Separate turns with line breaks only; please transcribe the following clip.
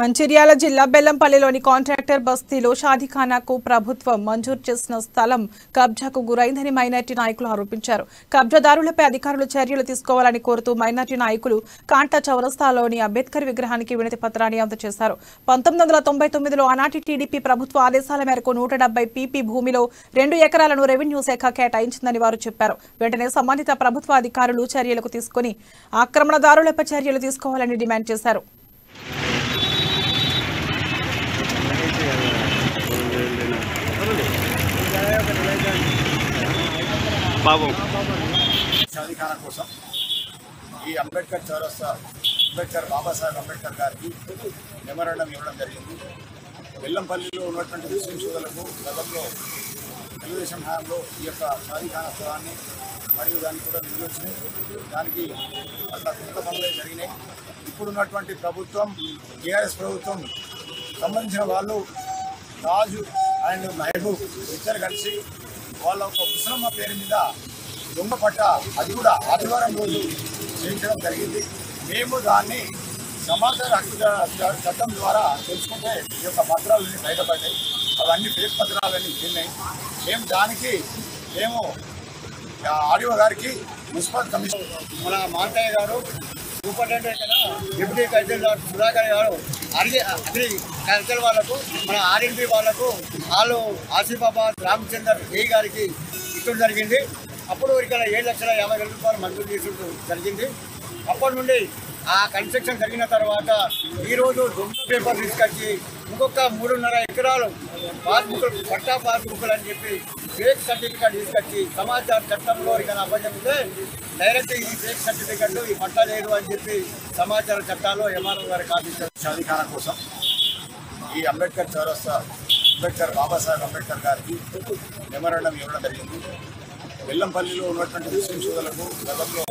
మంచిర్యాల జిల్లా బెల్లంపల్లిలోని కాంట్రాక్టర్ బస్తీలో షాదీఖానాకు ప్రభుత్వం మంజూరు చేసిన స్థలం కబ్జాకు గురైందని మైనార్టీ నాయకులు ఆరోపించారు. కబ్జాదారులపై అధికారులు చర్యలు తీసుకోవాలని కోరుతూ మైనార్టీ నాయకులు కాంటా చౌరస్తాలోని అంబేద్కర్ విగ్రహానికి వినతి పత్రాన్ని అందజేశారు. 1999లో ఆనాటి టీడీపీ ప్రభుత్వ ఆదేశాల మేరకు 170 పీపీ భూమిలో 2 ఎకరాలను రెవెన్యూ శాఖ కేటాయించిందని వారు చెప్పారు. వెంటనే సంబంధిత ప్రభుత్వ అధికారులు చర్యలకు తీసుకుని ఆక్రమణదారులపై చర్యలు తీసుకోవాలని డిమాండ్ చేశారు.
షాదీఖానా కోసం ఈ అంబేద్కర్ చౌరస్తా బాబాసాహెబ్ అంబేద్కర్ గారికి మెమోరాండం ఇవ్వడం జరిగింది. బెల్లంపల్లిలో ఉన్నటువంటి ముస్లిం సోదరులకు గతంలో తెలుగుదేశం హయాంలో ఈ యొక్క షాదీఖానా స్థలాన్ని మరియు దానికి కూడా నిధులు వచ్చినాయి. దానికి అట్లా కొంత పనులు జరిగినాయి. ఇప్పుడున్నటువంటి ప్రభుత్వం టీఆర్ఎస్ ప్రభుత్వం సంబంధించిన వాళ్ళు రాజు అండ్ మహబూబ్ ఇద్దరు కలిసి వాళ్ళ ఒక ముసలమ్మ పేరు మీద దొంగ పట్ట, అది కూడా ఆదివారం రోజు చేయించడం జరిగింది. మేము దాన్ని సమాచార హక్కుల చట్టం ద్వారా తెలుసుకుంటే ఈ యొక్క పత్రాలన్నీ బయటపడ్డాయి. అవన్నీ ఫేక్ పత్రాలన్నీ తిన్నాయి. మేము ఆర్డీఓ గారికి, మున్సిపల్ కమిషనర్ మన మాంటయ్య గారు, సూపరింటెండెంట్ డిప్యూటీ తహసీల్దార్ సుధాకర్ గారు, కల్చర్ వాళ్ళకు, మన ఆర్ఎన్బి వాళ్ళకు, వాళ్ళు ఆసిఫాబాద్ రామచందర్ ఏ గారికి ఇచ్చడం జరిగింది. అప్పుడు ఇక్కడ 7,50,000 రూపాయలు మంజూరు చేసడం జరిగింది. అప్పటి నుండి ఆ కన్స్ట్రక్షన్ జరిగిన తర్వాత ఈరోజు దొంగ పేపర్ తీసుకొచ్చి ఇంకొక 3.5 ఎకరాలు పాస్బుక్లు, పట్టా పాస్బుక్లు అని చెప్పి ఫేక్ సర్టిఫికేట్ తీసుకొచ్చి సమాచార చట్టంలో ఇక అప్పచెప్తే డైరెక్ట్ ఈ ఫేక్ సర్టిఫికెట్లు ఈ పట్టా లేదు అని చెప్పి సమాచార చట్టాల్లో ఎంఆర్ఓ గారికి ఆదేశించారు. షాదీఖానా కోసం ఈ అంబేద్కర్ చౌరస్తా బాబాసాహెబ్ అంబేద్కర్ గారికి మెమోరాండం ఇవ్వడం జరిగింది. బెల్లంపల్లిలో ఉన్నటువంటి ముస్లిం సోదరులకు గతంలో